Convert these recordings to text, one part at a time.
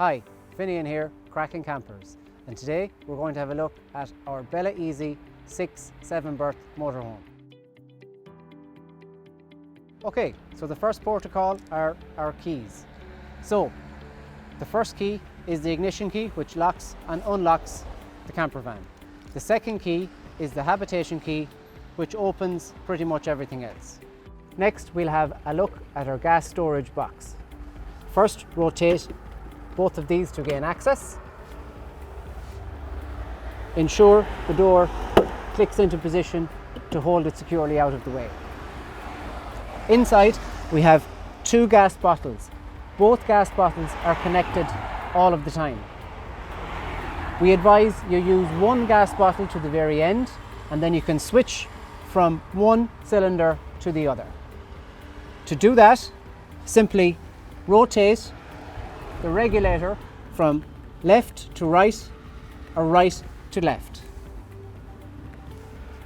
Hi, Finian here, Cracking Campers, and today we're going to have a look at our Bela Easy 6-7 berth motorhome. Okay, so the first protocol are our keys. So, the first key is the ignition key, which locks and unlocks the camper van. The second key is the habitation key, which opens pretty much everything else. Next, we'll have a look at our gas storage box. First, rotate both of these to gain access. Ensure the door clicks into position to hold it securely out of the way. Inside, we have two gas bottles. Both gas bottles are connected all of the time. We advise you use one gas bottle to the very end, and then you can switch from one cylinder to the other. To do that, simply rotate the regulator from left to right or right to left.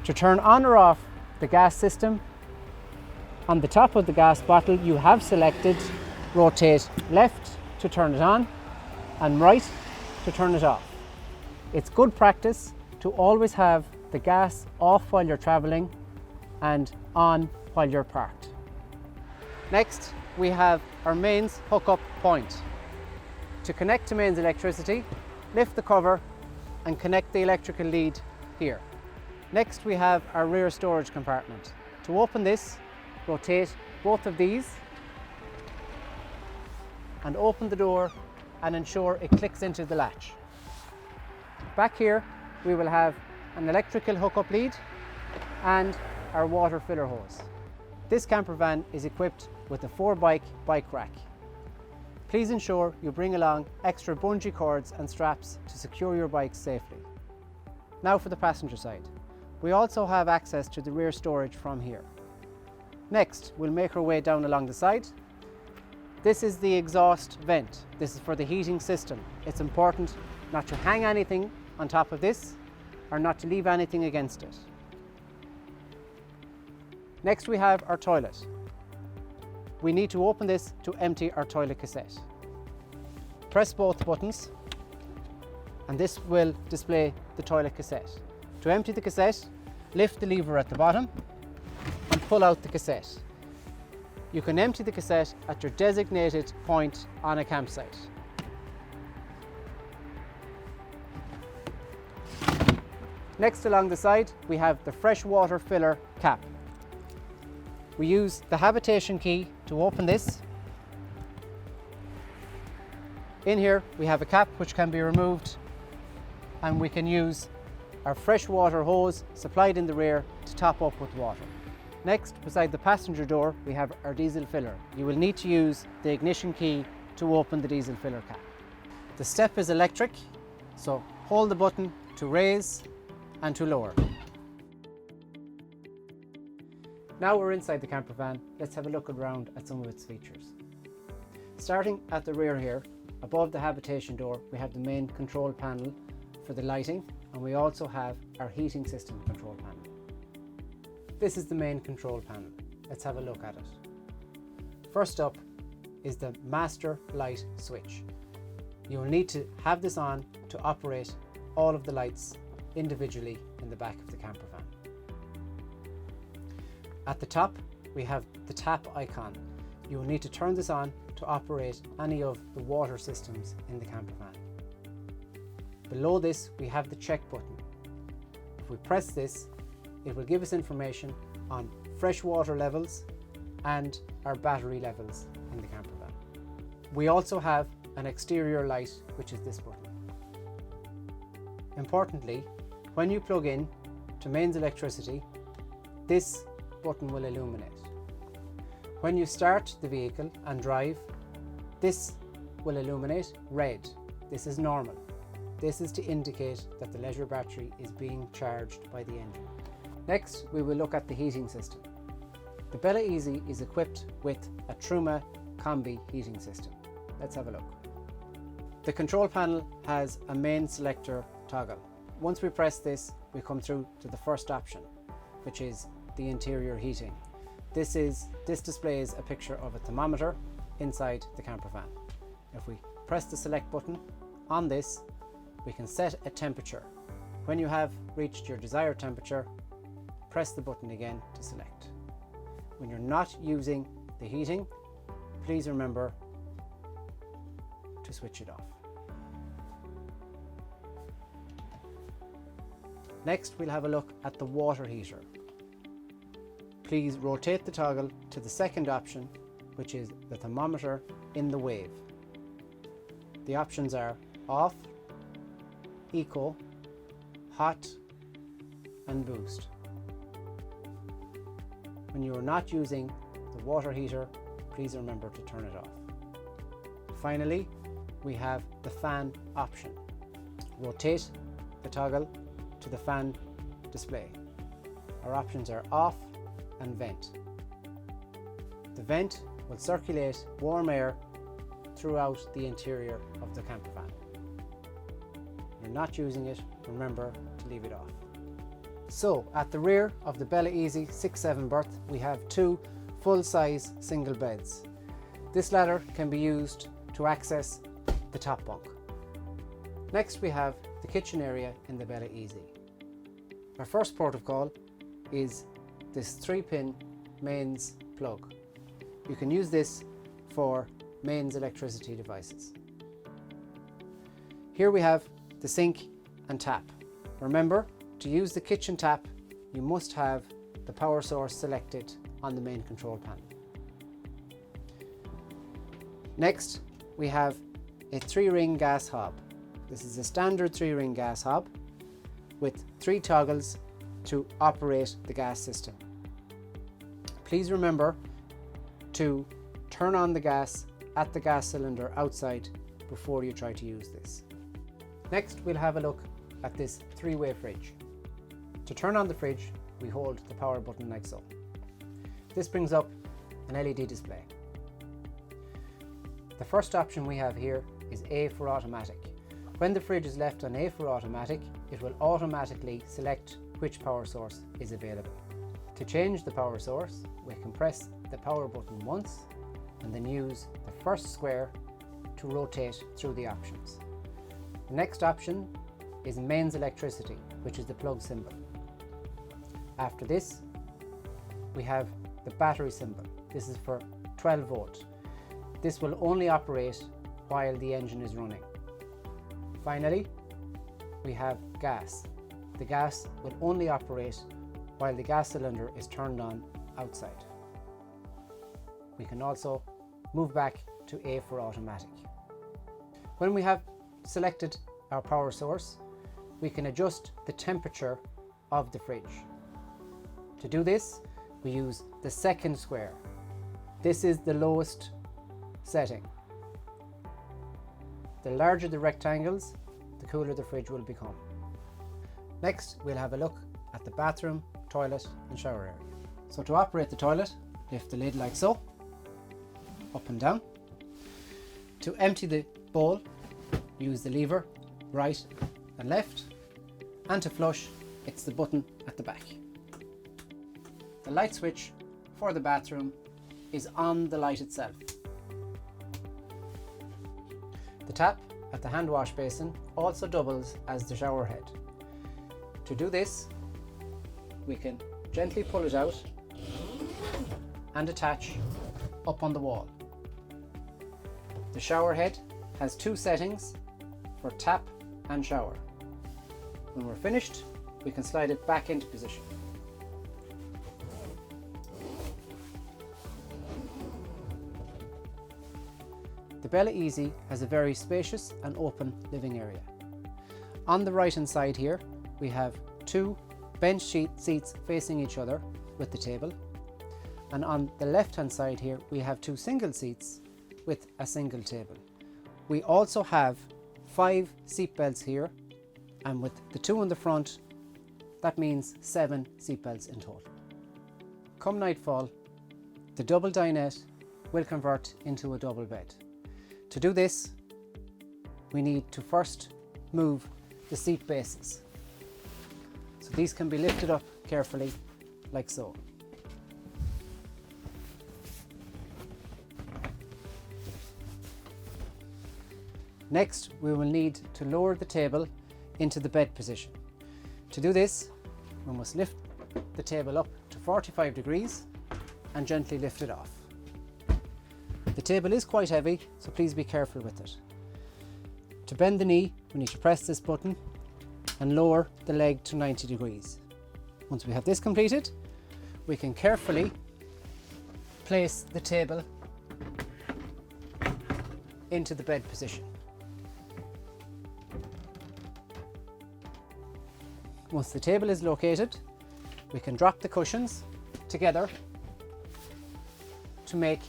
To turn on or off the gas system, on the top of the gas bottle you have selected rotate left to turn it on and right to turn it off. It's good practice to always have the gas off while you're traveling and on while you're parked. Next, we have our mains hookup point. To connect to mains electricity, lift the cover and connect the electrical lead here. Next, we have our rear storage compartment. To open this, rotate both of these and open the door and ensure it clicks into the latch. Back here, we will have an electrical hookup lead and our water filler hose. This camper van is equipped with a 4-bike bike rack. Please ensure you bring along extra bungee cords and straps to secure your bikes safely. Now for the passenger side. We also have access to the rear storage from here. Next, we'll make our way down along the side. This is the exhaust vent. This is for the heating system. It's important not to hang anything on top of this or not to leave anything against it. Next, we have our toilet. We need to open this to empty our toilet cassette. Press both buttons and this will display the toilet cassette. To empty the cassette, lift the lever at the bottom and pull out the cassette. You can empty the cassette at your designated point on a campsite. Next, along the side, we have the Freshwater Filler cap. We use the habitation key to open this. In here, we have a cap which can be removed, and we can use our freshwater hose supplied in the rear to top up with water. Next, beside the passenger door, we have our diesel filler. You will need to use the ignition key to open the diesel filler cap. The step is electric, so hold the button to raise and to lower. Now we're inside the camper van, let's have a look around at some of its features. Starting at the rear here, above the habitation door, we have the main control panel for the lighting, and we also have our heating system control panel. This is the main control panel. Let's have a look at it. First up is the master light switch. You will need to have this on to operate all of the lights individually in the back of the camper van. At the top, we have the tap icon. You will need to turn this on to operate any of the water systems in the camper van. Below this, we have the check button. If we press this, it will give us information on fresh water levels and our battery levels in the camper van. We also have an exterior light, which is this button. Importantly, when you plug in to mains electricity, this button will illuminate. When you start the vehicle and drive, this will illuminate red. This is normal. This is to indicate that the leisure battery is being charged by the engine. Next, we will look at the heating system. The Bela Easy is equipped with a Truma Combi heating system. Let's have a look. The control panel has a main selector toggle. Once we press this, we come through to the first option, which is the interior heating. This displays a picture of a thermometer inside the camper van. If we press the select button on this, we can set a temperature. When you have reached your desired temperature, press the button again to select. When you're not using the heating, please remember to switch it off. Next, we'll have a look at the water heater. Please rotate the toggle to the second option, which is the thermometer in the wave. The options are off, eco, hot, and boost. When you are not using the water heater, please remember to turn it off. Finally, we have the fan option. Rotate the toggle to the fan display. Our options are off and vent. The vent will circulate warm air throughout the interior of the camper van. If you're not using it, remember to leave it off. So at the rear of the Bela Easy 6-7 berth, we have two full-size single beds. This ladder can be used to access the top bunk. Next, we have the kitchen area in the Bela Easy. Our first port of call is this 3-pin mains plug. You can use this for mains electricity devices. Here we have the sink and tap. Remember, to use the kitchen tap, you must have the power source selected on the main control panel. Next, we have a 3-ring gas hob. This is a standard 3-ring gas hob with 3 toggles to operate the gas system. Please remember to turn on the gas at the gas cylinder outside before you try to use this. Next, we'll have a look at this 3-way fridge. To turn on the fridge, we hold the power button like so. This brings up an LED display. The first option we have here is A for automatic. When the fridge is left on A for automatic, it will automatically select which power source is available. To change the power source, we can press the power button once and then use the first square to rotate through the options. The next option is mains electricity, which is the plug symbol. After this, we have the battery symbol. This is for 12 volt. This will only operate while the engine is running. Finally, we have gas. The gas will only operate while the gas cylinder is turned on outside. We can also move back to A for automatic. When we have selected our power source, we can adjust the temperature of the fridge. To do this, we use the second square. This is the lowest setting. The larger the rectangles, the cooler the fridge will become. Next, we'll have a look at the bathroom, toilet and shower area. So to operate the toilet, lift the lid like so, up and down. To empty the bowl, use the lever right and left, and to flush, it's the button at the back. The light switch for the bathroom is on the light itself. The tap at the hand wash basin also doubles as the shower head. To do this, we can gently pull it out and attach up on the wall. The shower head has 2 settings for tap and shower. When we're finished, we can slide it back into position. The Bela Easy has a very spacious and open living area. On the right hand side here, we have 2 bench seats facing each other with the table. And on the left hand side here, we have 2 single seats with a single table. We also have 5 seat belts here, and with the 2 in the front, that means 7 seat belts in total. Come nightfall, the double dinette will convert into a double bed. To do this, we need to first move the seat bases. So these can be lifted up carefully, like so. Next, we will need to lower the table into the bed position. To do this, we must lift the table up to 45 degrees and gently lift it off. The table is quite heavy, so please be careful with it. To bend the knee, we need to press this button and lower the leg to 90 degrees. Once we have this completed, we can carefully place the table into the bed position. Once the table is located, we can drop the cushions together to make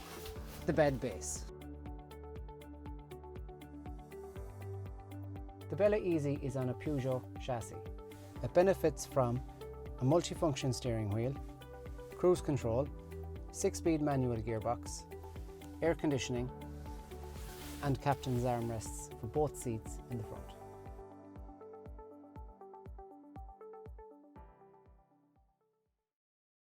the bed base. The Bela Easy is on a Peugeot chassis. It benefits from a multifunction steering wheel, cruise control, 6-speed manual gearbox, air conditioning and captain's armrests for both seats in the front.